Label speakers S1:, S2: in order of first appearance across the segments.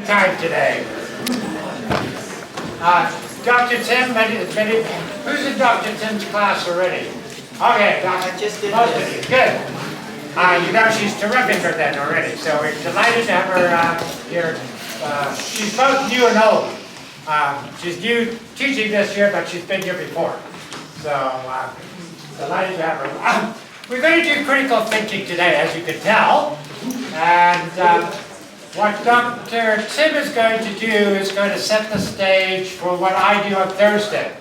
S1: Time today. Dr. Tim, who's in Dr. Tim's class already? Okay,
S2: I just did
S1: most
S2: this.
S1: of you, good. You know she's terrific for that already, so we're delighted to have her here. She's both new and old. She's new teaching this year, but she's been here before. So, delighted to have her. We're going to do critical thinking today, as you can tell. And what Dr. Tim is going to do is going to set the stage for what I do on Thursday.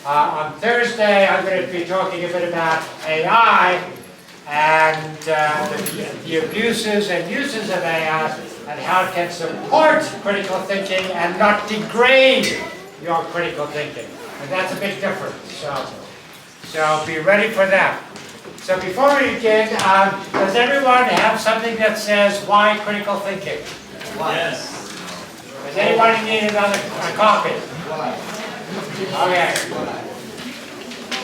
S1: On Thursday, I'm going to be talking a bit about AI and the abuses and uses of AI and how it can support critical thinking and not degrade your critical thinking. And that's a big difference. So be ready for that. So before we begin, does everyone have something that says why critical thinking?
S2: Yes.
S1: Does anybody need another copy? Okay.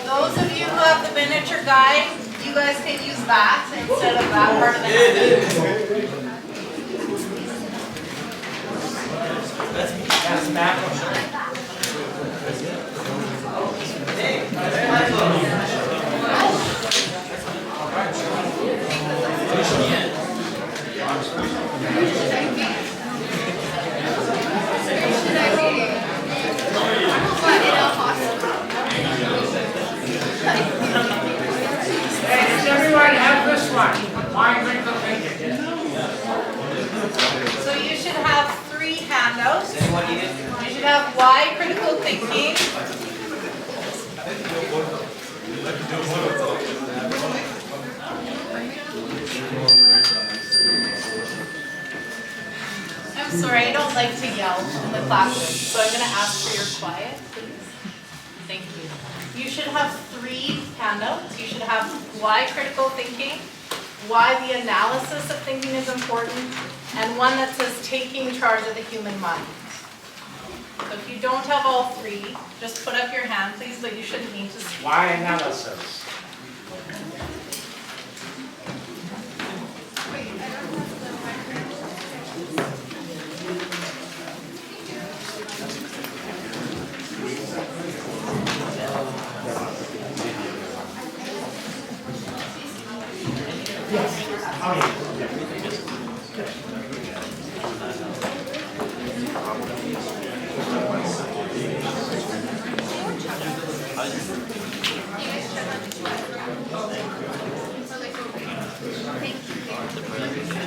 S3: Those of you who have the miniature guide, you guys can use that instead of that part of the guide.
S1: That's Matt. Hey, does everyone have this one? Why critical thinking?
S3: So you should have 3 handouts. You should have why critical thinking. I'm sorry, I don't like to yell in the classroom, so I'm going to ask for your quiet, please. Thank you. You should have 3 handouts. You should have why critical thinking, why the analysis of thinking is important, and one that says taking charge of the human mind. So if you don't have all 3, just put up your hand, please, but you shouldn't need to speak.
S1: Why analysis?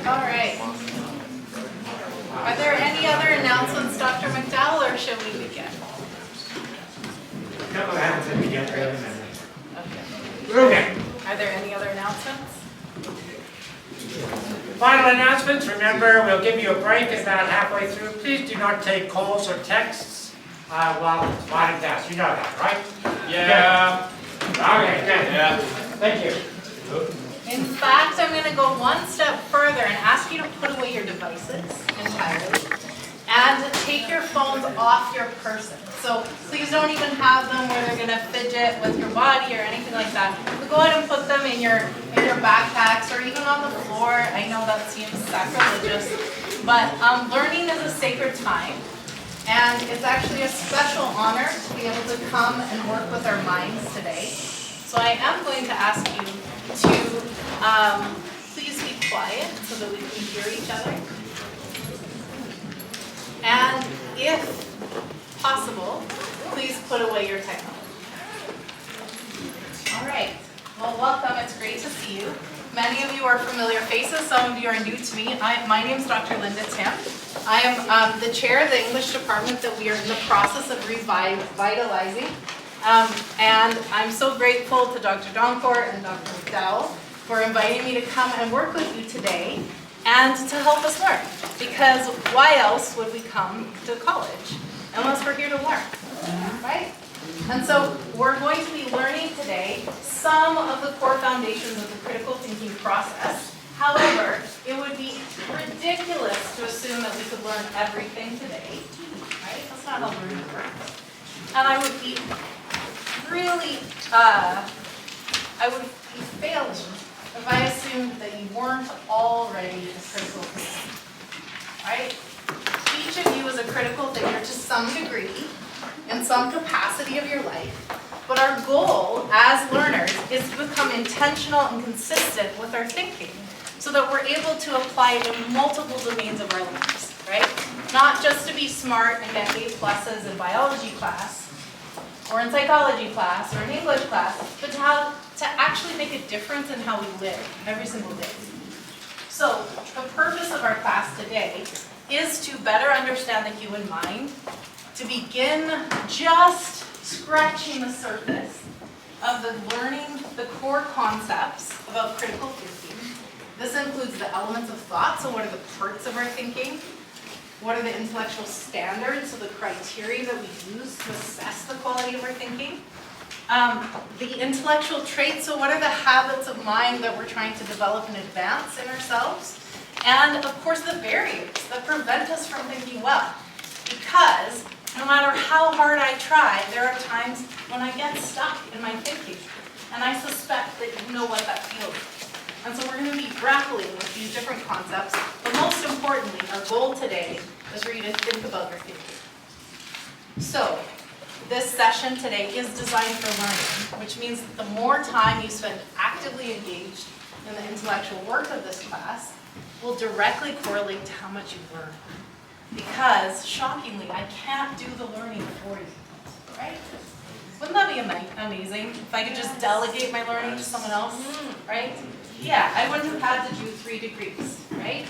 S3: All right. Are there any other announcements, Dr. McDowell, or should we begin?
S1: A couple of hands in the get ready.
S3: Okay.
S1: Okay.
S3: Are there any other announcements?
S1: Final announcements. Remember, we'll give you a break about halfway through. Please do not take calls or texts while writing tests. You know that, right?
S2: Yeah.
S1: Okay, good.
S2: Yeah.
S1: Thank you.
S3: In fact, I'm going to go one step further and ask you to put away your devices entirely and take your phones off your person. So please don't even have them where they're going to fidget with your body or anything like that. But go ahead and put them in your backpacks or even on the floor. I know that seems sacrilegious, but learning is a sacred time. And it's actually a special honor to be able to come and work with our minds today. So I am going to ask you to please be quiet so that we can hear each other. And if possible, please put away your technology. All right. Well, welcome. It's great to see you. Many of you are familiar faces. Some of you are new to me. My name is Dr. Linda Tim. I am the chair of the English department that we are in the process of revitalizing. And I'm so grateful to Dr. Doncourt and Dr. McDowell for inviting me to come and work with you today and to help us learn. Because why else would we come to college unless we're here to learn, right? And so we're going to be learning today some of the core foundations of the critical thinking process. However, it would be ridiculous to assume that we could learn everything today, right? That's not how learning works. And I would be really, I would be failing if I assumed that you weren't already a critical thinker, right? critical thinker to some degree, in some capacity of your life, but our goal as learners is to become intentional and consistent with our thinking so that we're able to apply it in multiple domains of our lives, right? Not just to be smart and get A+ in biology class, or in psychology class, or in English class, but to actually make a difference in how we live every single day. So, the purpose of our class today is to better understand the human mind, to begin just scratching the surface of learning the core concepts about critical thinking. This includes the elements of thought, so what are the parts of our thinking? What are the intellectual standards, so the criteria that we use to assess the quality of our thinking? The intellectual traits, so what are the habits of mind that we're trying to develop and advance in ourselves? And of course the barriers that prevent us from thinking well. Because no matter how hard I try, there are times when I get stuck in my thinking. And I suspect that you know what that feels like. And so we're going to be grappling with these different concepts, but most importantly, our goal today is for you to think about your thinking. So, this session today is designed for learning, which means that the more time you spend actively engaged in the intellectual work of this class will directly correlate to how much you learn. Because, shockingly, I can't do the learning for you, right? Wouldn't that be amazing if I could just delegate my learning to someone else, right? Yeah, I wouldn't have had to do 3 degrees, right?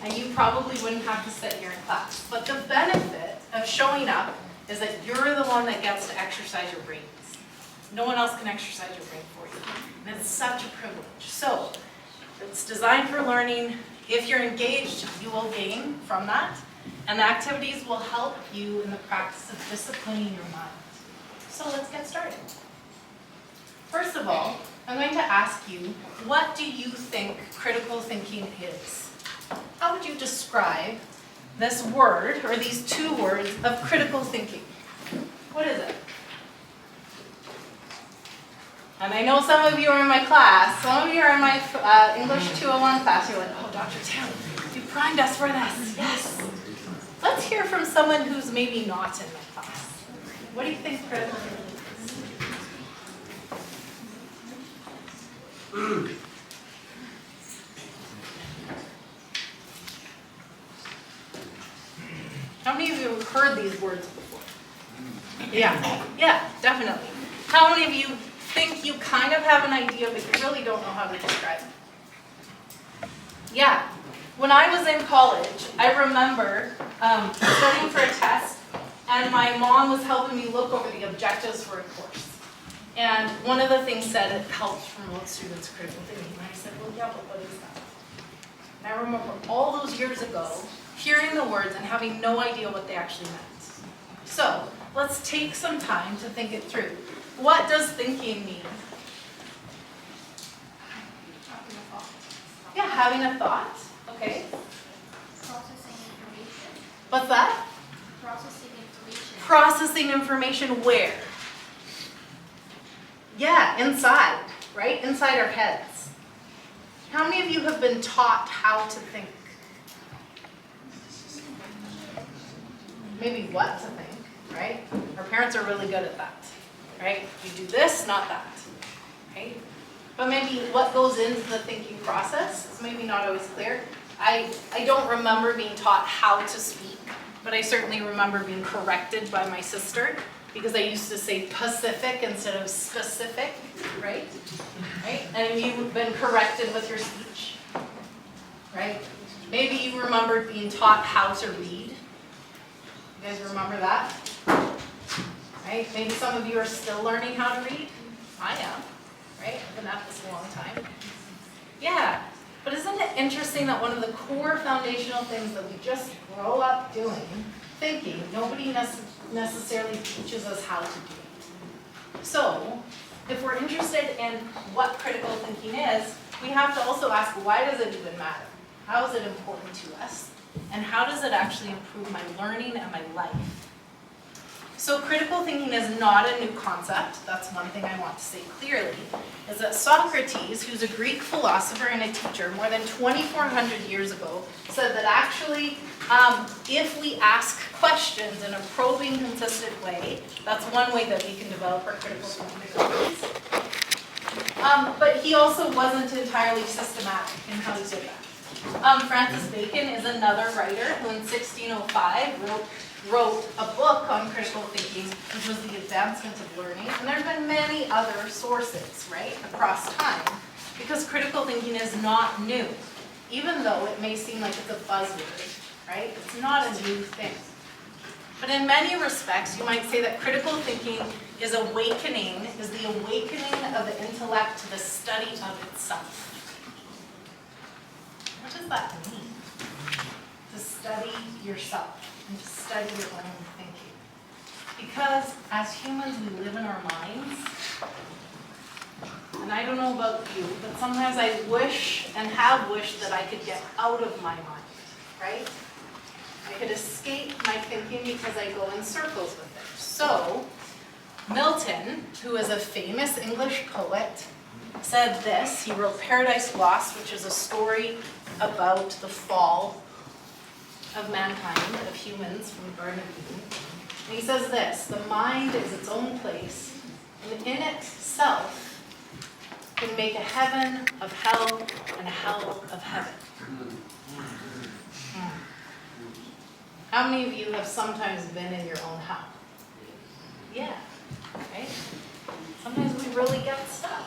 S3: And you probably wouldn't have to sit here in class. But the benefit of showing up is that you're the one that gets to exercise your brains. No one else can exercise your brain for you. And it's such a privilege. So, it's designed for learning. If you're engaged, you will gain from that. And the activities will help you in the practice of disciplining your mind. So let's get started. First of all, I'm going to ask you, what do you think critical thinking is? How would you describe this word, or these 2 words, of critical thinking? What is it? And I know some of you are in my class, some of you are in my English 201 class, you're like, oh, Dr. Tim, you primed us for this. Yes. Let's hear from someone who's maybe not in my class. What do you think critical thinking is? How many of you have heard these words before? Yeah, definitely. How many of you think you kind of have an idea, but you really don't know how to describe it? Yeah. When I was in college, I remember studying for a test, and my mom was helping me look over the objectives for a course. And one of the things said it helps promote students' critical thinking. And I said, well, yeah, but what is that? And I remember all those years ago, hearing the words and having no idea what they actually meant. So, let's take some time to think it through. What does thinking mean? Having a thought. Yeah, having a thought. Okay.
S4: Processing information.
S3: What's that?
S4: Processing information.
S3: Processing information where? Yeah, inside, right? Inside our heads. How many of you have been taught how to think? Maybe what to think, right? Our parents are really good at that, right? You do this, not that, right? But maybe what goes into the thinking process is maybe not always clear. I don't remember being taught how to speak, but I certainly remember being corrected by my sister because I used to say Pacific instead of specific, right? Right? And you've been corrected with your speech, right? Maybe you remembered being taught how to read. You guys remember that? Right? Maybe some of you are still learning how to read. I am, right? I've been at this a long time. Yeah, but isn't it interesting that one of the core foundational things that we just grow up doing, thinking, nobody necessarily teaches us how to do it. So, if we're interested in what critical thinking is, we have to also ask, why does it even matter? How is it important to us? And how does it actually improve my learning and my life? So critical thinking is not a new concept. That's one thing I want to say clearly, is that Socrates, who's a Greek philosopher and a teacher more than 2,400 years ago, said that actually if we ask questions in a probing, consistent way, that's one way that we can develop our critical thinking abilities. But he also wasn't entirely systematic in how he did that. Francis Bacon is another writer who in 1605 wrote a book on critical thinking, which was the advancement of learning. And there have been many other sources, right, across time, because critical thinking is not new, even though it may seem like it's a buzzword, right? It's not a new thing. But in many respects, you might say that critical thinking is the awakening of the intellect to the study of itself. What does that mean? To study yourself and to study your own thinking. Because as humans, we live in our minds. And I don't know about you, but sometimes I wish and have wished that I could get out of my mind, right? I could escape my thinking because I go in circles with it. So, Milton, who is a famous English poet, said this. He wrote Paradise Lost, which is a story about the fall of mankind, of humans from the Garden of Eden. And he says this: the mind is its own place, and in itself can make a heaven of hell and a hell of heaven. How many of you have sometimes been in your own hell? Yeah, right? Sometimes we really get stuck.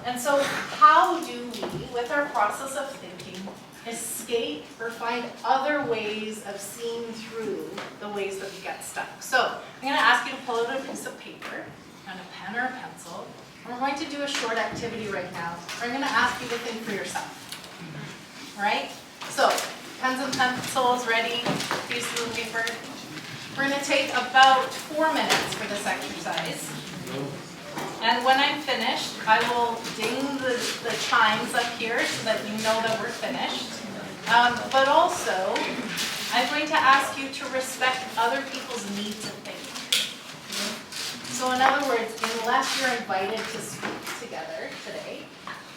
S3: And so how do we, with our process of thinking, escape or find other ways of seeing through the ways that we get stuck? So I'm going to ask you to pull out a piece of paper and a pen or a pencil. And we're going to do a short activity right now. I'm going to ask you to think for yourself. All right? So pens and pencils ready, pieces of paper. We're going to take about 4 minutes for this exercise. And when I'm finished, I will ding the chimes up here so that you know that we're finished. But also, I'm going to ask you to respect other people's need to think. So in other words, unless you're invited to speak together today,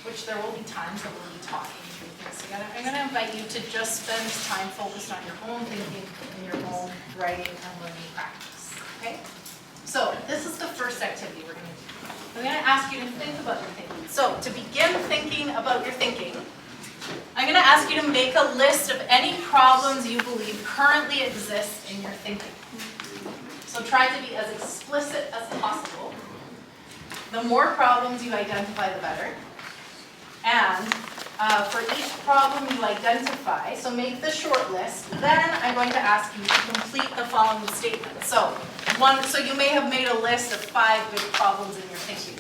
S3: which there will be times that we'll be talking through things together, I'm going to invite you to just spend time focused on your own thinking and your own writing and learning practice. Okay? So this is the first activity we're going to do. I'm going to ask you to think about your thinking. So to begin thinking about your thinking, I'm going to ask you to make a list of any problems you believe currently exist in your thinking. So try to be as explicit as possible. The more problems you identify, the better. And for each problem you identify, so make the short list, then I'm going to ask you to complete the following statement. So you may have made a list of 5 big problems in your thinking.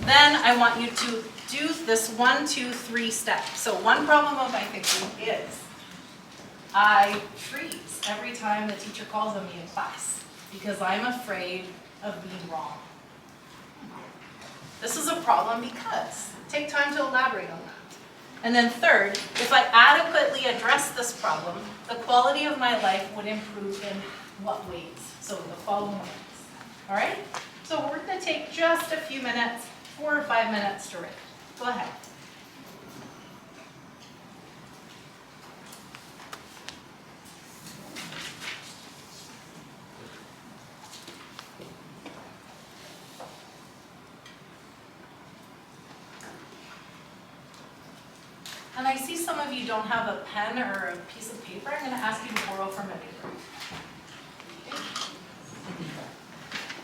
S3: Then I want you to do this 1, 2, 3 steps. So one problem of my thinking is I freeze every time the teacher calls on me in class because I'm afraid of being wrong. This is a problem because, take time to elaborate on that. And then third, if I adequately address this problem, the quality of my life would improve in what ways? So the following ways. All right? So we're going to take just a few minutes, 4 or 5 minutes to write. Go ahead. And I see some of you don't have a pen or a piece of paper. I'm going to ask you to borrow from a neighbor. Okay.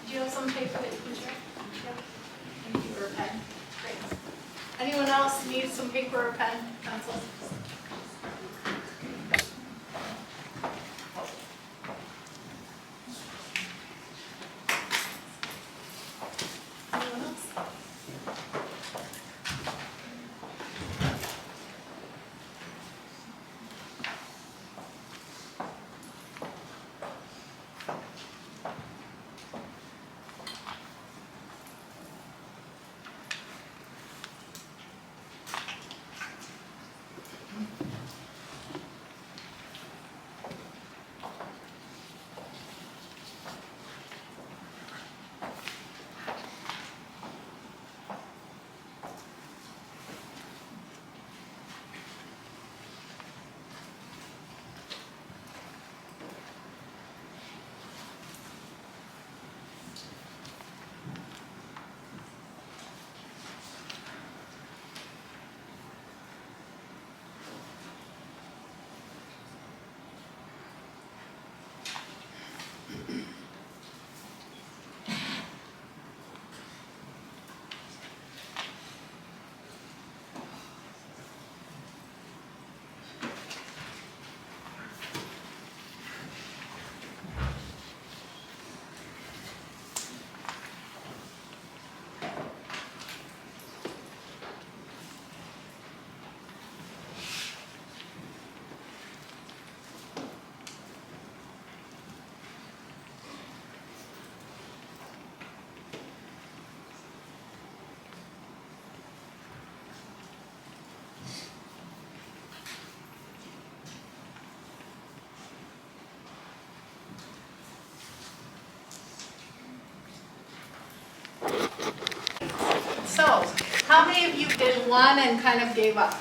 S3: Do you have some paper that you can share? Yeah. Thank you, or a pen. Great. Anyone else need some paper or pen, pencil? Anyone else? How many of you did one and kind of gave up?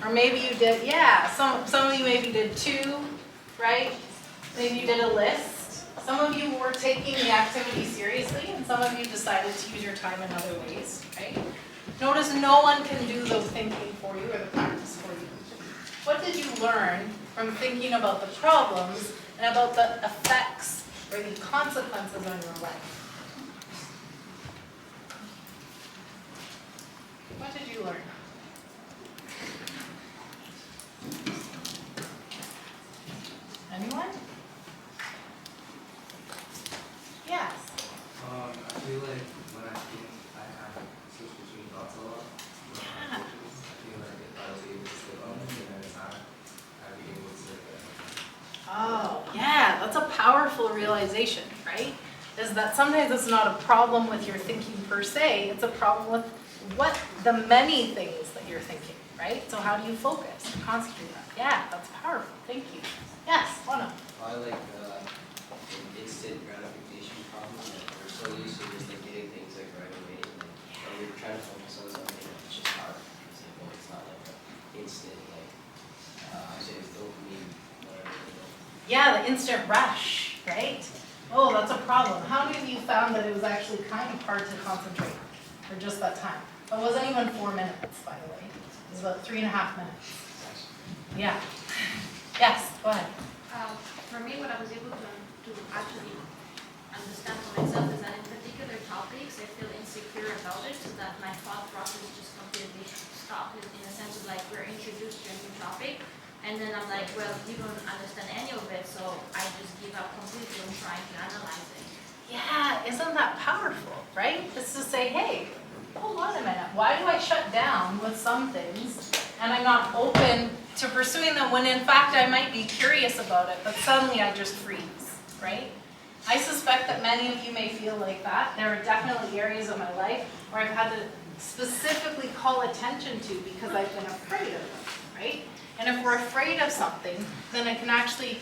S3: Or maybe you did, yeah, some of you maybe did two, right? Maybe you did a list. Some of you were taking the activity seriously, and some of you decided to use your time in other ways, right? Notice no one can do the thinking for you or the practice for you. What did you learn from thinking about the problems and about the effects or the consequences on your life? What did you learn? Anyone? Yes.
S5: I feel like when I think I have switch between thoughts a lot.
S3: Yeah.
S5: I feel like if I was able to slip up and then time, I'd be able to
S3: Oh, yeah, that's a powerful realization, right? Is that sometimes it's not a problem with your thinking per se, it's a problem with what the many things that you're thinking, right? So how do you focus and concentrate on? Yeah, that's powerful. Thank you. Yes, Lana.
S6: I like an instant gratification problem. Like we're so used to just like getting things like right away. Like when you're trying to focus on something, it's just hard. It's like, oh, it's not like an instant like I say it's dopamine, whatever.
S3: Yeah, the instant rush, right? Oh, that's a problem. How many of you found that it was actually kind of hard to concentrate for just that time? It wasn't even 4 minutes, by the way. It was about 3.5 minutes. Yeah. Yes, go ahead.
S4: For me, what I was able to actually understand for myself is that in particular topics, I feel insecure about it, so that my thought process just completely stopped in a sense of like we're introduced to a new topic, and then I'm like, well, you don't understand any of it, so I just give up completely on trying to analyze it.
S3: Yeah, isn't that powerful, right? Just to say, hey, hold on a minute. Why do I shut down with some things and I'm not open to pursuing them when in fact I might be curious about it, but suddenly I just freeze, right? I suspect that many of you may feel like that. There are definitely areas of my life where I've had to specifically call attention to because I've been afraid of them, right? And if we're afraid of something, then it can actually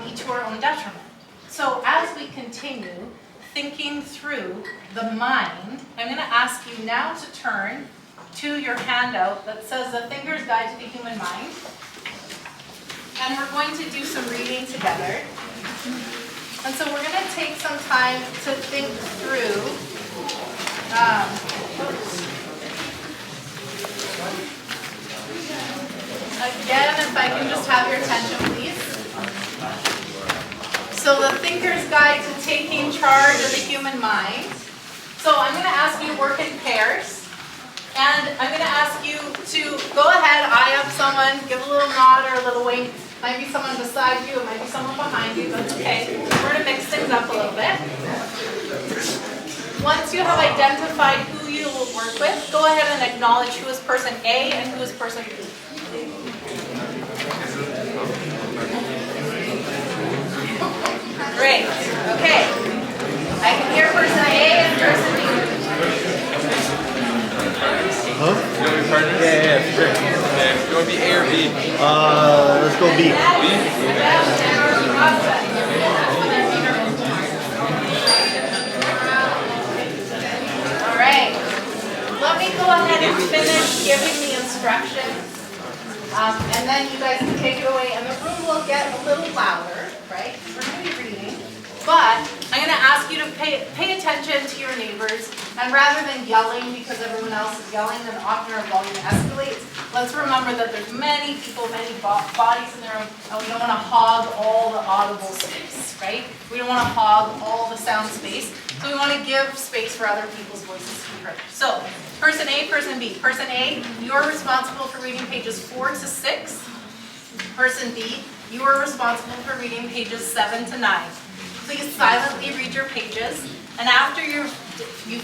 S3: be to our own detriment. So as we continue thinking through the mind, I'm going to ask you now to turn to your handout that says The Thinker's Guide to the Human Mind. And we're going to do some reading together. And so we're going to take some time to think through again, if I can just have your attention, please. So The Thinker's Guide to Taking Charge of the Human Mind. So I'm going to ask you to work in pairs. And I'm going to ask you to go ahead, eye up someone, give a little nod or a little wink. Might be someone beside you, it might be someone behind you, that's okay. We're going to mix things up a little bit. Once you have identified who you will work with, go ahead and acknowledge who is person A and who is person B. Great, okay. I can hear person A and person B.
S7: Huh?
S8: You want to be partners?
S7: Yeah, sure.
S8: Okay. You want to be A or B?
S7: Let's go B.
S3: All right. Let me go ahead and finish giving the instructions. And then you guys can take it away. And the room will get a little louder, right? We're going to be reading. But I'm going to ask you to pay attention to your neighbors. And rather than yelling because everyone else is yelling, then often our volume escalates. Let's remember that there's many people, many bodies in the room, and we don't want to hog all the audible space, right? We don't want to hog all the sound space. So we want to give space for other people's voices to be heard. So, person A, person B. Person A, you're responsible for reading pages 4 to 6. Person B, you are responsible for reading pages 7 to 9. Please silently read your pages, and after you've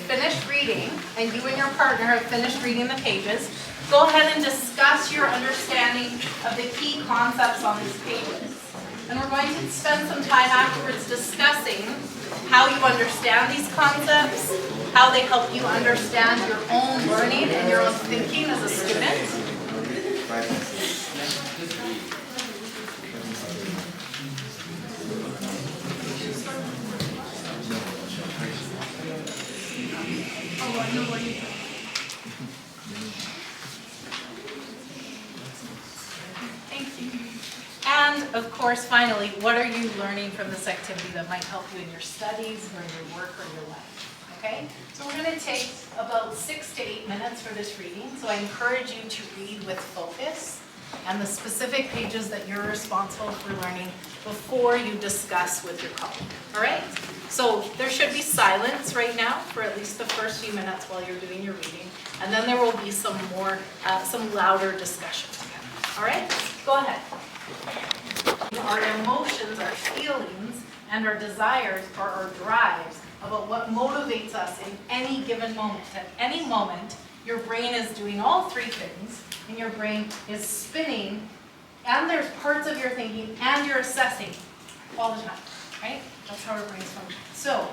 S3: finished reading, and you and your partner have finished reading the pages, go ahead and discuss your understanding of the key concepts on these pages. And we're going to spend some time afterwards discussing how you understand these concepts, how they help you understand your own learning and your own thinking as a student. And of course, finally, what are you learning from this activity that might help you in your studies or in your work or your life? Okay? So we're going to take about 6 to 8 minutes for this reading. So I encourage you to read with focus and the specific pages that you're responsible for learning before you discuss with your colleague. All right? So there should be silence right now for at least the first few minutes while you're doing your reading, and then there will be some louder discussion. All right? Go ahead. Our emotions, our feelings, and our desires are our drives about what motivates us in any given moment. At any moment, your brain is doing all three things, and your brain is spinning, and there's parts of your thinking, and you're assessing all the time, right? That's how our brains function. So,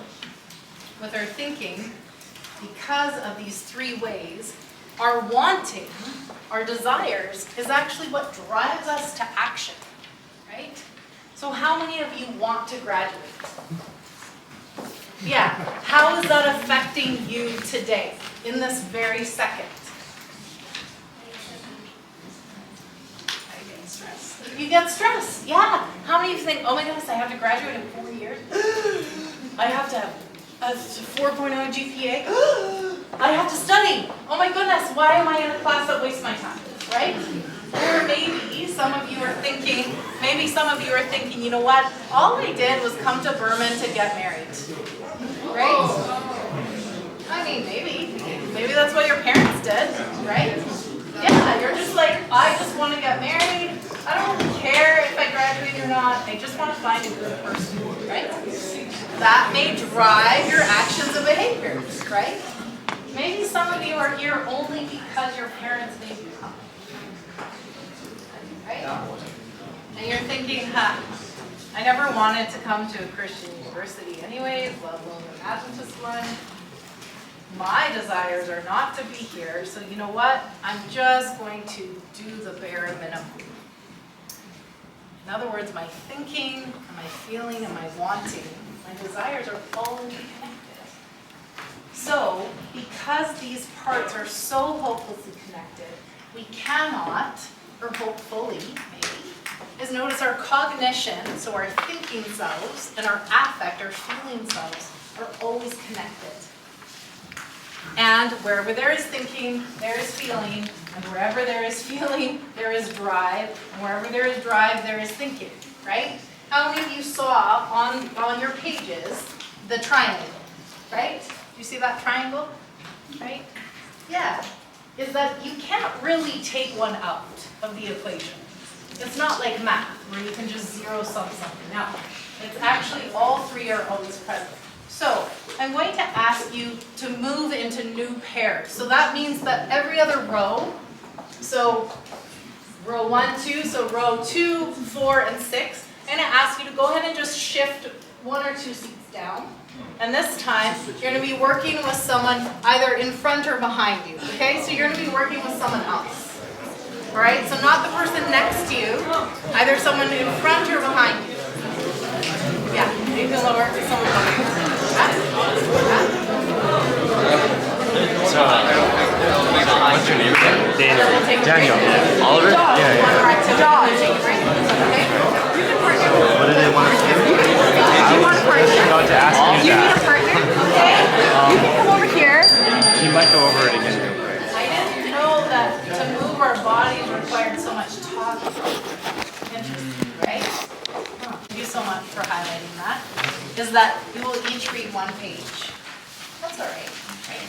S3: with our thinking, because of these three ways, our wanting, our desires, is actually what drives us to action, right? So how many of you want to graduate? Yeah, how is that affecting you today, in this very second? I get stressed. You get stressed, yeah. How many of you think, oh my goodness, I have to graduate in 4 years? I have to have a 4.0 GPA? I have to study. Oh my goodness, why am I in a class that wastes my time, right? Or maybe some of you are thinking, you know what? All I did was come to Berman to get married, right? I mean, maybe that's what your parents did, right? Yeah, you're just like, I just want to get married. I don't care if I graduate or not. I just want to find a good person, right? That may drive your actions and behaviors, right? Maybe some of you are here only because your parents made you come. Right? And you're thinking, I never wanted to come to a Christian university anyways, let alone an Adventist one. My desires are not to be here, so you know what? I'm just going to do the bare minimum. In other words, my thinking, and my feeling, and my wanting, my desires are all interconnected. So, because these parts are so hopelessly connected, we cannot, or hopefully, maybe, is notice our cognition, so our thinking selves, and our affect, our feeling selves, are always connected. And wherever there is thinking, there is feeling, and wherever there is feeling, there is drive, and wherever there is drive, there is thinking, right? How many of you saw on your pages the triangle, right? You see that triangle, right? Yeah, is that you can't really take one out of the equation. It's not like math, where you can just zero sum something out. It's actually all three are always present. So, I'm going to ask you to move into new pairs. So that means that every other row, so row 1, 2, so row 2, 4, and 6, I'm going to ask you to go ahead and just shift 1 or 2 seats down. And this time, you're going to be working with someone either in front or behind you, okay? So you're going to be working with someone else. All right, so not the person next to you, either someone in front or behind you. Yeah, you can lower someone behind you.
S8: What's your name again?
S7: Daniel.
S8: Oliver?
S3: John. Take a break. Okay?
S7: What did they want to do?
S3: You want a partner?
S7: About to ask
S3: You
S7: you
S3: need
S7: that.
S3: a partner? Okay. You can come over here.
S7: You might go over it again real quick.
S3: I didn't know that to move our bodies required so much talking. Interesting, right? Thank you so much for highlighting that. Is that we will each read one page. That's all right. Right?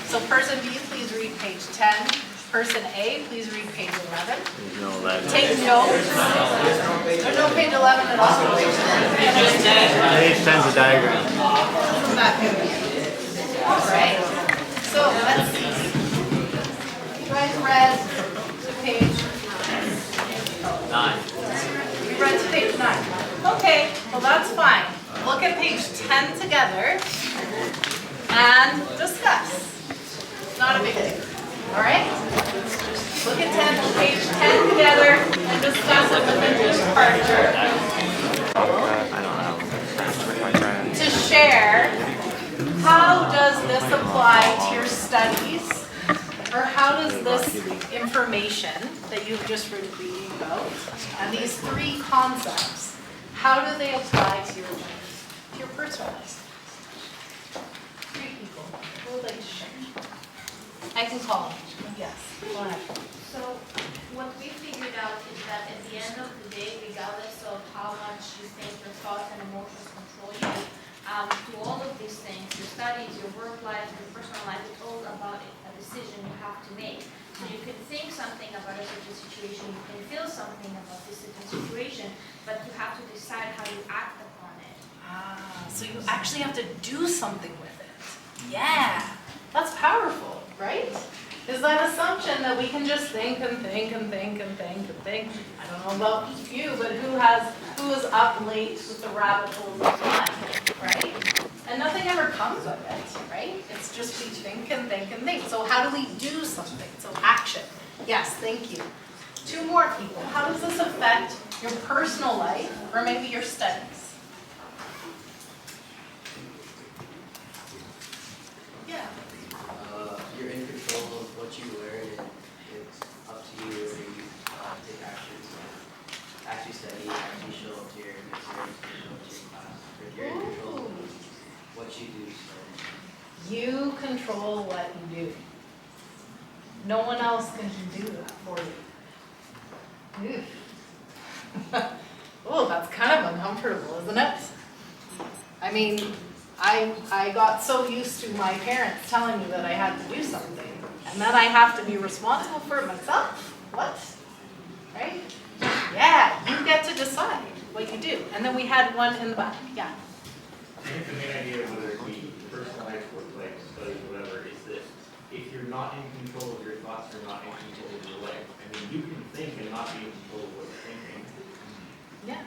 S3: So person B, please read page 10. Person A, please read page 11. Take notes. There's no page 11 at all.
S7: Page 10's a diagram.
S3: Isn't that good? All right. So let's see. You guys read to page 9. You read to page 9. Okay, well that's fine. Look at page 10 together and discuss. Not a big deal. All right? Look at page 10 together and discuss it with a new partner.
S7: I don't know.
S3: To share, how does this apply to your studies? Or how does this information that you've just been reading about, and these three concepts, how do they apply to your life, to your personal life? Three people. Who would like to share? I can call them. Yes. Go ahead.
S4: So what we figured out is that at the end of the day, regardless of how much you think your thoughts and emotions control you, to all of these things, your studies, your work life, your personal life, it's all about a decision you have to make. So you can think something about a certain situation, you can feel something about this certain situation, but you have to decide how you act upon it.
S3: So you actually have to do something with it. Yeah, that's powerful, right? Is that assumption that we can just think and think and think and think and think. I don't know about you, but who is up late with the rabbit holes of mind, right? And nothing ever comes of it, right? It's just we think and think and think. So how do we do something? So action. Yes, thank you. Two more people. How does this affect your personal life or maybe your studies? Yeah.
S6: You're in control of what you learn, and it's up to you whether you take actions, actually study, actually show up to your concerns, show up to your class. If you're in control of what you do, so.
S3: You control what you do. No one else can do that for you. Oof. Oh, that's kind of uncomfortable, isn't it? I mean, I got so used to my parents telling me that I had to do something, and then I have to be responsible for it myself? What? Right? Yeah, you get to decide what you do. And then we had one in the back. Yeah.
S9: I think the main idea, whether it be personal life, workplace, studies, whatever, is that if you're not in control of your thoughts, you're not in control of your life. I mean, you can think and not be in control of what you're thinking.
S3: Yeah.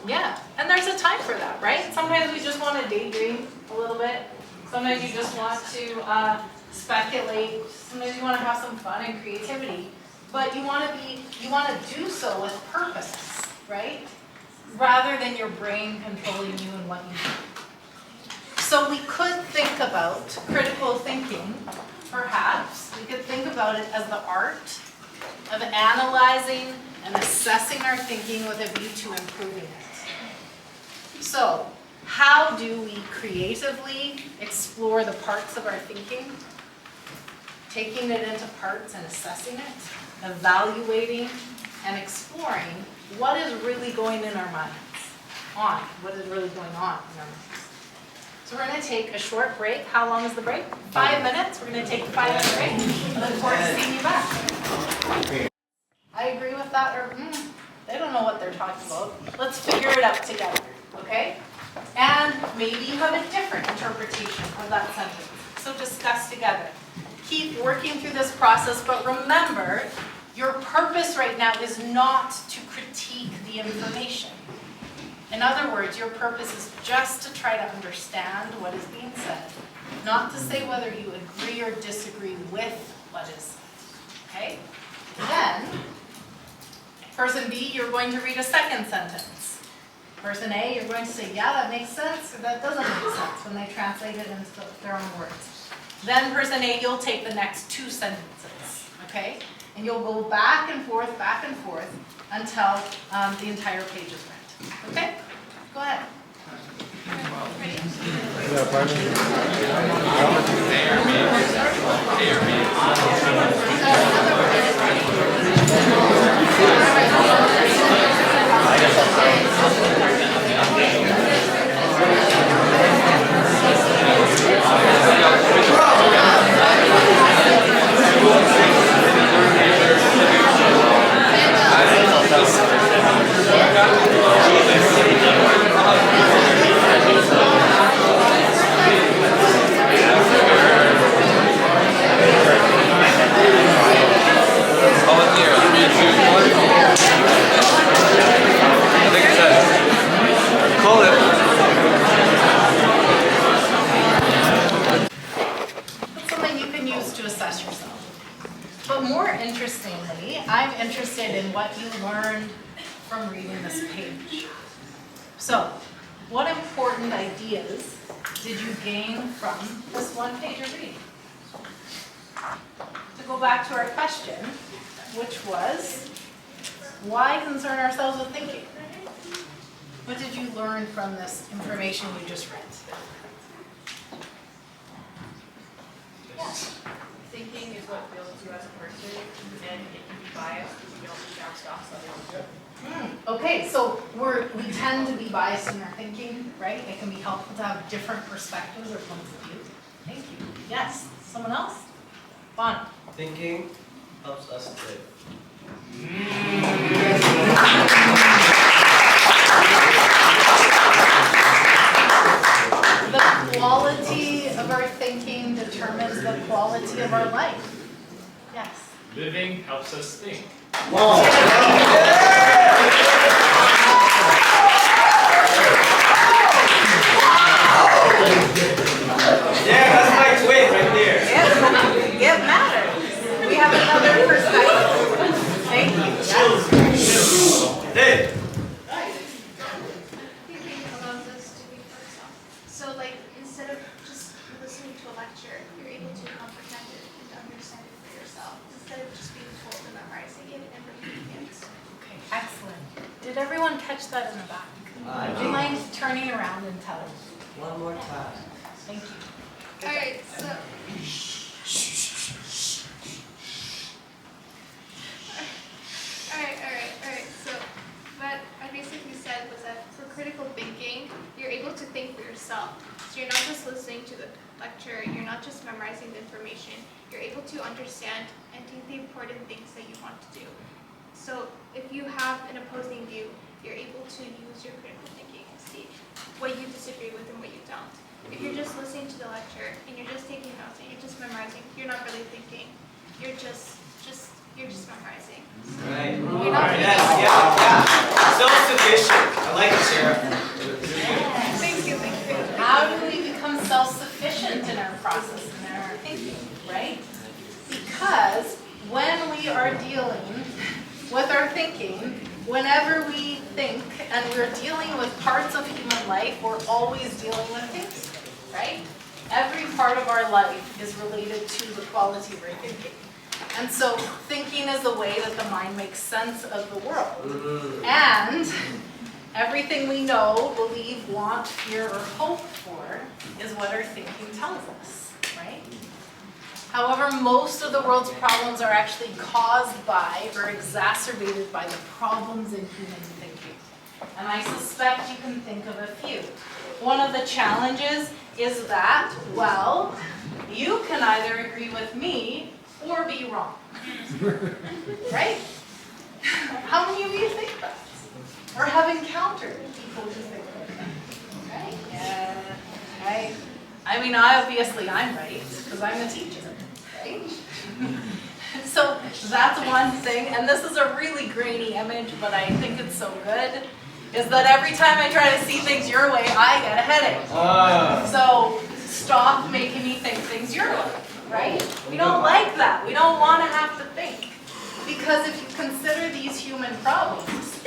S3: Yeah, and there's a time for that, right? Sometimes we just want to daydream a little bit. Sometimes you just want to speculate. Sometimes you want to have some fun and creativity. But you want to do so with purpose, right? Rather than your brain controlling you and what you do. So we could think about critical thinking, perhaps. We could think about it as the art of analyzing and assessing our thinking with a view to improving it. So, how do we creatively explore the parts of our thinking? Taking it into parts and assessing it, evaluating and exploring what is really going in our minds, what is really going on in our minds. So we're going to take a short break. How long is the break? 5 minutes. We're going to take a 5-minute break. I look forward to seeing you back. I agree with that, or they don't know what they're talking about. Let's figure it out together, okay? And maybe you have a different interpretation of that sentence. So discuss together. Keep working through this process, but remember, your purpose right now is not to critique the information. In other words, your purpose is just to try to understand what is being said, not to say whether you agree or disagree with what is said, okay? Then, person B, you're going to read a second sentence. Person A, you're going to say, yeah, that makes sense, or that doesn't make sense when they translate it into their own words. Then person A, you'll take the next 2 sentences, okay? And you'll go back and forth until the entire page is read, okay? Go ahead. That's something you can use to assess yourself. But more interestingly, I'm interested in what you learned from reading this page. So, what important ideas did you gain from this one page of reading? To go back to our question, which was, why concern ourselves with thinking? What did you learn from this information you just read? Yes.
S10: Thinking is what builds you as a person, and it can be biased because you don't bounce off something else.
S3: Okay, so we tend to be biased in our thinking, right? It can be helpful to have different perspectives or points of view. Thank you. Yes, someone else? Bon.
S6: Thinking helps us live.
S3: The quality of our thinking determines the quality of our life. Yes.
S2: Living helps us think.
S6: Yeah, that's my twin right there.
S3: It matters. We have another perspective. Thank you. Yes.
S6: Hey.
S4: Thinking allows us to be for ourselves. So like instead of just listening to a lecture, you're able to comprehend it and understand it for yourself instead of just being told and memorizing it and repeating it.
S3: Okay, excellent. Did everyone catch that in the back? Would you mind turning around and telling?
S6: One more time.
S3: Thank you.
S4: Alright, so Alright. So what I basically said was that for critical thinking, you're able to think for yourself. So you're not just listening to the lecture, you're not just memorizing the information, you're able to understand and do the important things that you want to do. So if you have an opposing view, you're able to use your critical thinking and see what you disagree with and what you don't. If you're just listening to the lecture and you're just taking notes and you're just memorizing, you're not really thinking. You're just memorizing.
S6: Right.
S4: You're not
S6: Yes, yeah. Self-sufficient. I like it, Sarah.
S4: Thank you.
S3: How do we become self-sufficient in our process and in our thinking, right? Because when we are dealing with our thinking, whenever we think and we're dealing with parts of human life, we're always dealing with thinking, right? Every part of our life is related to the quality of our thinking. And so thinking is the way that the mind makes sense of the world. And everything we know, believe, want, fear, or hope for is what our thinking tells us, right? However, most of the world's problems are actually caused by or exacerbated by the problems in human thinking. And I suspect you can think of a few. One of the challenges is that, well, you can either agree with me or be wrong. Right? How many of you think that? Or have encountered people who think like that? Right? Yeah. Right? I mean, obviously I'm right, because I'm a teacher. Right? So that's one thing, and this is a really grainy image, but I think it's so good, is that every time I try to see things your way, I get a headache. So stop making me think things your way, right? We don't like that. We don't want to have to think. Because if you consider these human problems,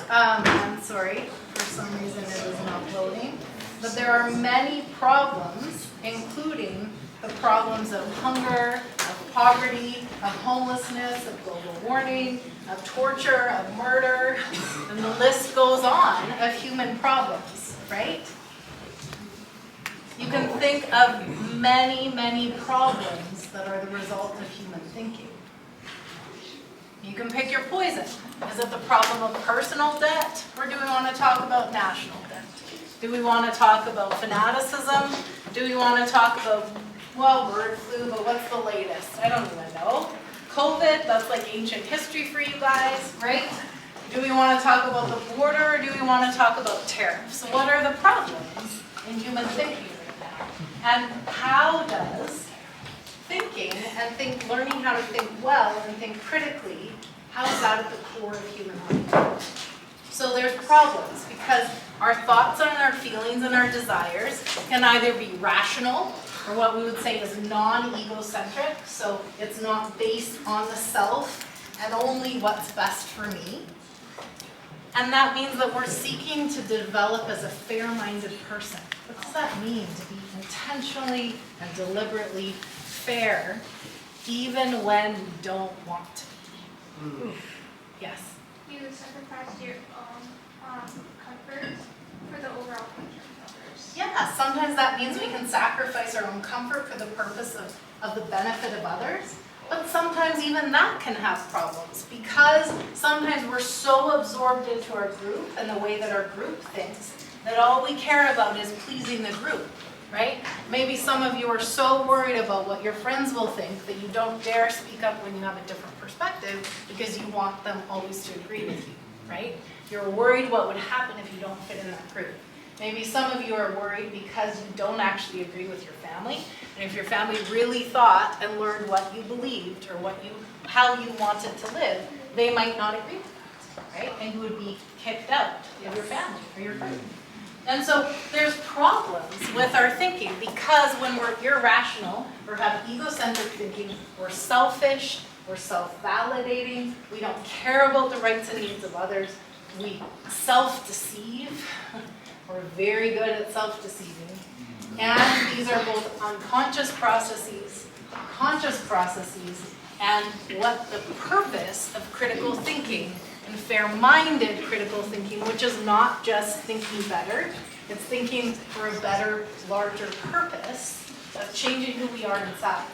S3: I'm sorry, for some reason it is not loading, but there are many problems, including the problems of hunger, of poverty, of homelessness, of global warming, of torture, of murder, and the list goes on of human problems, right? You can think of many, many problems that are the result of human thinking. You can pick your poison. Is it the problem of personal debt, or do we want to talk about national debt? Do we want to talk about fanaticism? Do we want to talk about, well, bird flu, but what's the latest? I don't even know. COVID, that's like ancient history for you guys, right? Do we want to talk about the border, or do we want to talk about tariffs? So what are the problems in human thinking right now? And how does thinking and learning how to think well and think critically, how is that at the core of human life? So there's problems because our thoughts and our feelings and our desires can either be rational, or what we would say is non-egocentric, so it's not based on the self and only what's best for me. And that means that we're seeking to develop as a fair-minded person. What does that mean, to be intentionally and deliberately fair, even when we don't want to be? Yes.
S4: You sacrifice your own comfort for the overall pleasure of others.
S3: Yeah, sometimes that means we can sacrifice our own comfort for the purpose of the benefit of others. But sometimes even that can have problems because sometimes we're so absorbed into our group and the way that our group thinks that all we care about is pleasing the group, right? Maybe some of you are so worried about what your friends will think that you don't dare speak up when you have a different perspective because you want them always to agree with you, right? You're worried what would happen if you don't fit in that group. Maybe some of you are worried because you don't actually agree with your family. And if your family really thought and learned what you believed or how you wanted to live, they might not agree with that, right? And you would be kicked out of your family or your friends. And so there's problems with our thinking because when we're irrational or have egocentric thinking, we're selfish, we're self-validating, we don't care about the rights and needs of others, we self-deceive. We're very good at self-deceiving. And these are both unconscious processes, conscious processes, and what the purpose of critical thinking and fair-minded critical thinking, which is not just thinking better, it's thinking for a better, larger purpose of changing who we are inside.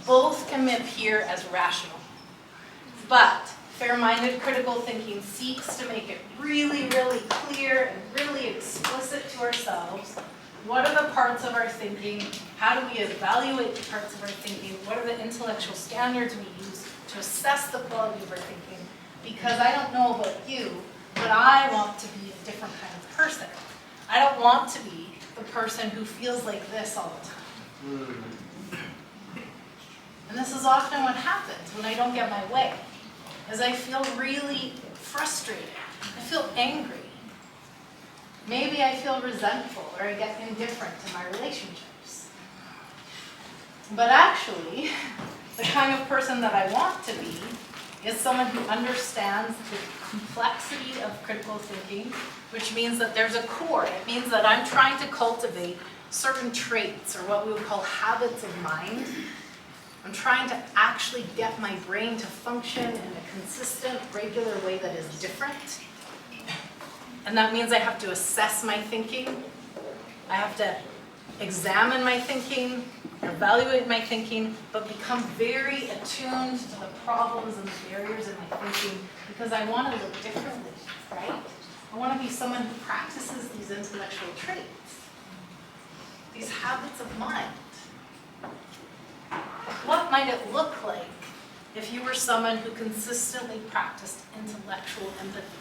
S3: Both can appear as rational, but fair-minded critical thinking seeks to make it really, really clear and really explicit to ourselves. What are the parts of our thinking? How do we evaluate the parts of our thinking? What are the intellectual standards we use to assess the quality of our thinking? Because I don't know about you, but I want to be a different kind of person. I don't want to be the person who feels like this all the time. And this is often what happens when I don't get my way. Is I feel really frustrated. I feel angry. Maybe I feel resentful or I get indifferent to my relationships. But actually, the kind of person that I want to be is someone who understands the complexity of critical thinking, which means that there's a core. It means that I'm trying to cultivate certain traits or what we would call habits of mind. I'm trying to actually get my brain to function in a consistent, regular way that is different. And that means I have to assess my thinking. I have to examine my thinking, evaluate my thinking, but become very attuned to the problems and the barriers in my thinking because I want to live differently, right? I want to be someone who practices these intellectual traits, these habits of mind. What might it look like if you were someone who consistently practiced intellectual empathy?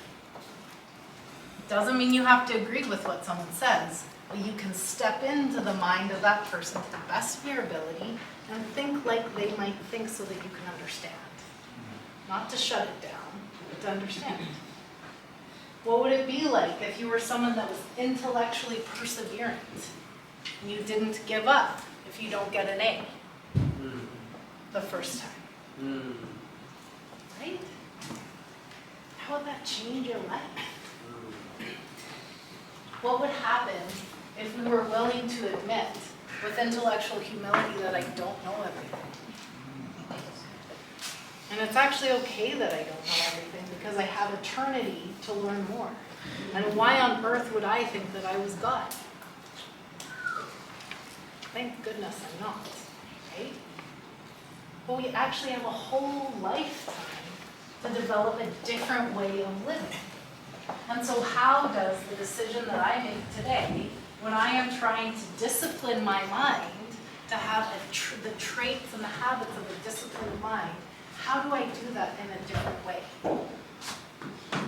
S3: Doesn't mean you have to agree with what someone says, but you can step into the mind of that person to the best of your ability and think like they might think so that you can understand. Not to shut it down, but to understand. What would it be like if you were someone that was intellectually perseverant and you didn't give up if you don't get an A the first time? Right? How would that change your life? What would happen if we were willing to admit with intellectual humility that I don't know everything? And it's actually okay that I don't know everything because I have eternity to learn more. And why on earth would I think that I was God? Thank goodness I'm not, right? But we actually have a whole lifetime to develop a different way of living. And so how does the decision that I make today, when I am trying to discipline my mind to have the traits and the habits of a disciplined mind, how do I do that in a different way?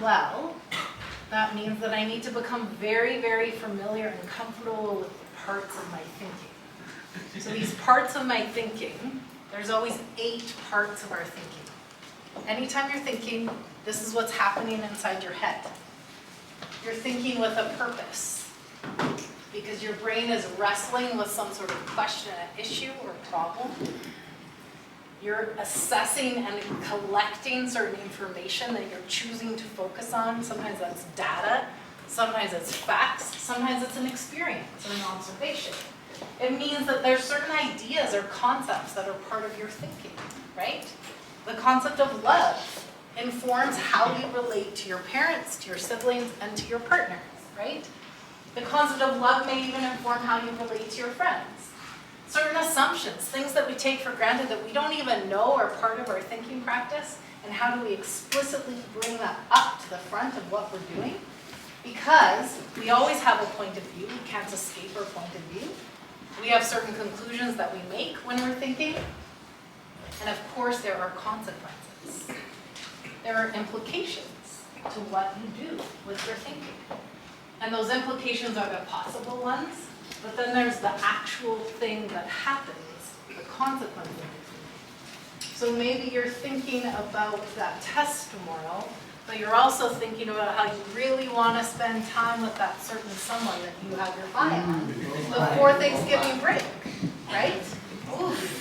S3: Well, that means that I need to become very, very familiar and comfortable with the parts of my thinking. So these parts of my thinking, there's always 8 parts of our thinking. Anytime you're thinking, this is what's happening inside your head. You're thinking with a purpose because your brain is wrestling with some sort of question, an issue, or problem. You're assessing and collecting certain information that you're choosing to focus on. Sometimes that's data, sometimes it's facts, sometimes it's an experience or an observation. It means that there's certain ideas or concepts that are part of your thinking, right? The concept of love informs how you relate to your parents, to your siblings, and to your partner, right? The concept of love may even inform how you relate to your friends. Certain assumptions, things that we take for granted that we don't even know are part of our thinking practice, and how do we explicitly bring that up to the front of what we're doing? Because we always have a point of view, we can't escape our point of view. We have certain conclusions that we make when we're thinking, and of course there are consequences. There are implications to what you do with your thinking. And those implications are the possible ones, but then there's the actual thing that happens, the consequence of it. So maybe you're thinking about that test tomorrow, but you're also thinking about how you really want to spend time with that certain someone that you have your eye on before Thanksgiving break, right? Oof.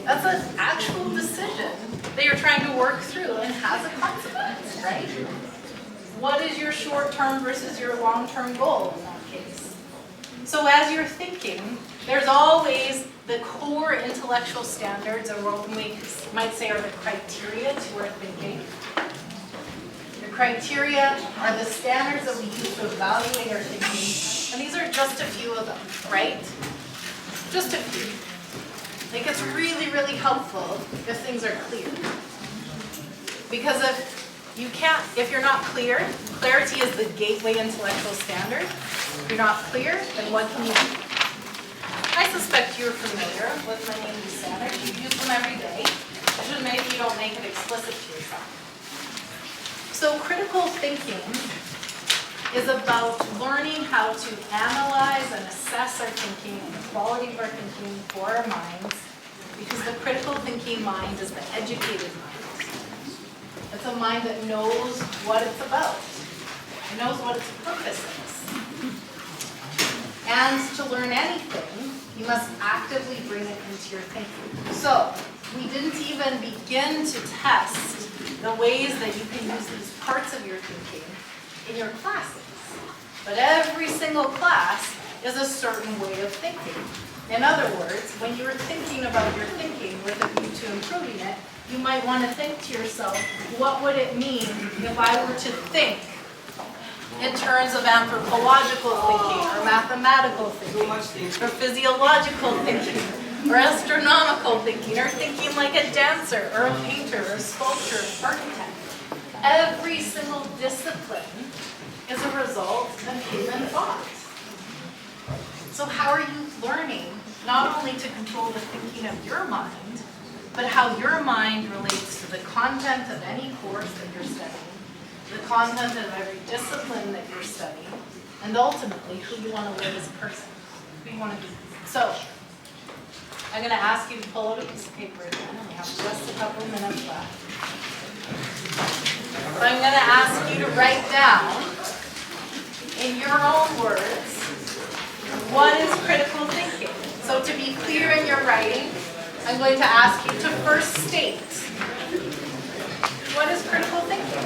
S3: That's an actual decision that you're trying to work through and has a consequence, right? What is your short-term versus your long-term goal in that case? So as you're thinking, there's always the core intellectual standards, or what we might say are the criteria to our thinking. The criteria are the standards that we use to evaluate our thinking, and these are just a few of them, right? Just a few. Like, it's really, really helpful if things are clear. Because if you're not clear, clarity is the gateway intellectual standard. If you're not clear, then what can you do? I suspect you're familiar with many of these standards. You use them every day. It's just maybe you don't make it explicit to yourself. So critical thinking is about learning how to analyze and assess our thinking and the quality of our thinking for our minds, because the critical thinking mind is the educated mind. It's a mind that knows what it's about. It knows what its purpose is. And to learn anything, you must actively bring it into your thinking. So, we didn't even begin to test the ways that you can use these parts of your thinking in your classes. But every single class is a certain way of thinking. In other words, when you're thinking about your thinking with a view to improving it, you might want to think to yourself, what would it mean if I were to think in terms of anthropological thinking, or mathematical thinking, or physiological thinking, or astronomical thinking, or thinking like a dancer, or a painter, or a sculptor, or architect. Every single discipline is a result of human thought. So how are you learning not only to control the thinking of your mind, but how your mind relates to the content of any course that you're studying, the content of every discipline that you're studying, and ultimately who you want to live as a person, who you want to be. So, I'm going to ask you to pull out a piece of paper again, and we have just a couple minutes left. So I'm going to ask you to write down, in your own words, what is critical thinking? So to be clear in your writing, I'm going to ask you to first state, what is critical thinking?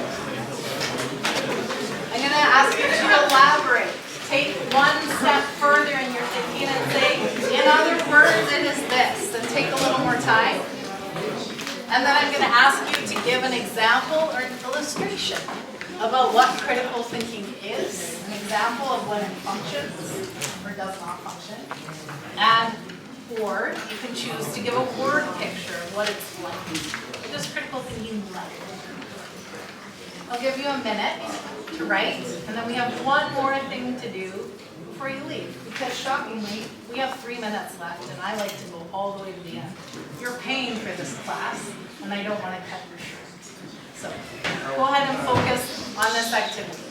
S3: I'm going to ask you to elaborate. Take one step further in your thinking and say, in other words, it is this. And take a little more time. And then I'm going to ask you to give an example or an illustration about what critical thinking is, an example of when it functions or does not function. Or you can choose to give a word picture of what it's like. What does critical thinking like? I'll give you a minute to write, and then we have one more thing to do before you leave. Because shockingly, we have 3 minutes left, and I like to go all the way to the end. You're paying for this class, and I don't want to cut you short. So go ahead and focus on this activity.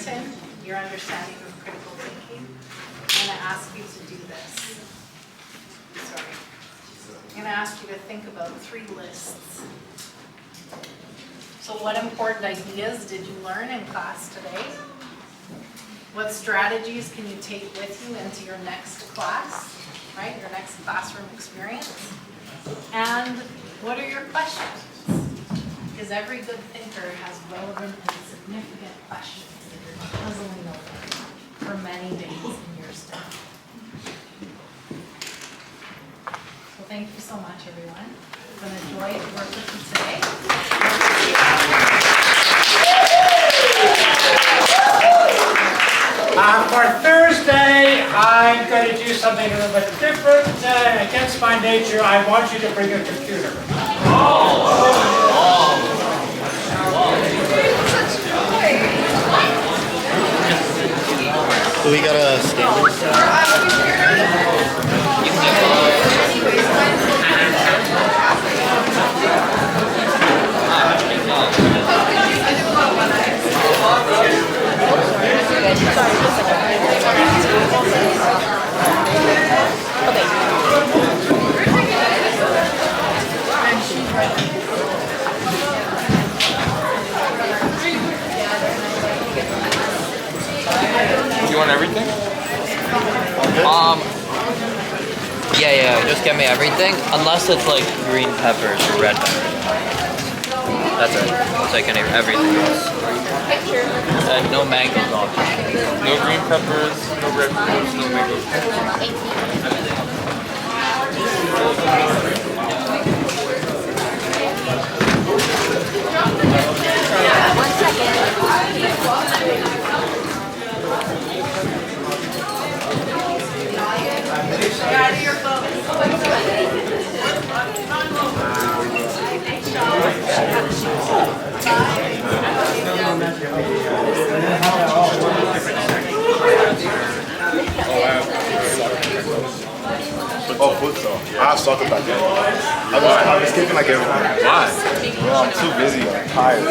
S3: strengthen your understanding of critical thinking, I'm going to ask you to do this. Sorry. I'm going to ask you to think about 3 lists. So what important ideas did you learn in class today? What strategies can you take with you into your next class, right? Your next classroom experience? And what are your questions? Because every good thinker has relevant and significant questions that you're puzzling over for many days and years to come. So thank you so much, everyone. It's been a joy to work with you today.
S1: For Thursday, I'm going to do something a little bit different. Against my nature, I want you to bring a computer.
S7: So we gotta scan
S8: You want everything?
S11: Yeah, just get me everything, unless it's like green peppers or red peppers. That's it. It's like everything else. And no mangoes, obviously.
S8: No green peppers, no red peppers, no mangoes.
S12: Oh, futsal. I suck at that game. I was skipping like everything.
S8: Why?
S12: Bro, I'm too busy. I'm tired.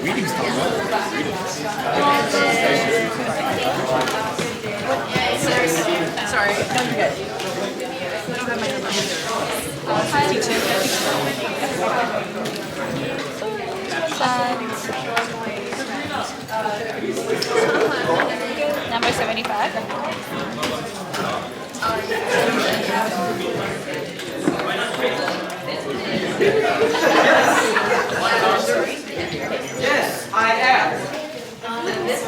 S12: Reading's coming up.
S3: Sorry.
S4: Number 75.
S6: Yes, I am. Yes,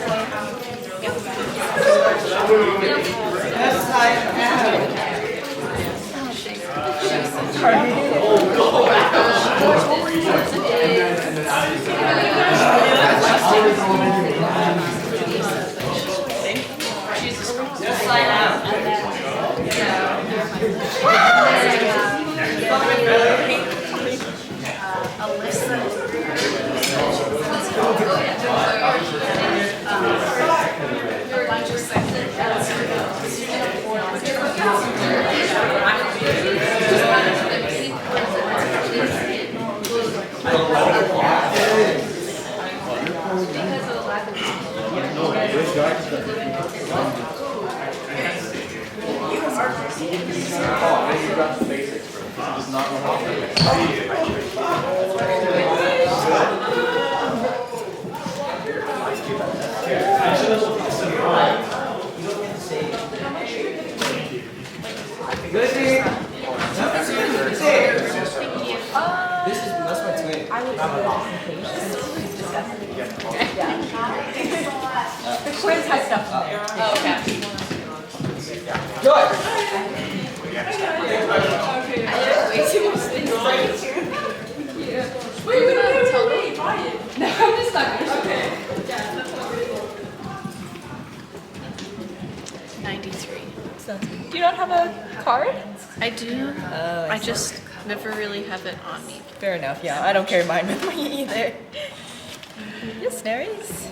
S6: I
S3: The quiz has stuff in there. Oh, okay. Way too much things to say. Wait, tell me. No, I'm just not going to. Okay. 93.
S10: Do you not have a card?
S3: I do.
S10: Oh,
S3: I just never really have it on me.
S10: Fair enough, yeah. I don't carry mine with me either. Yes, Nerys.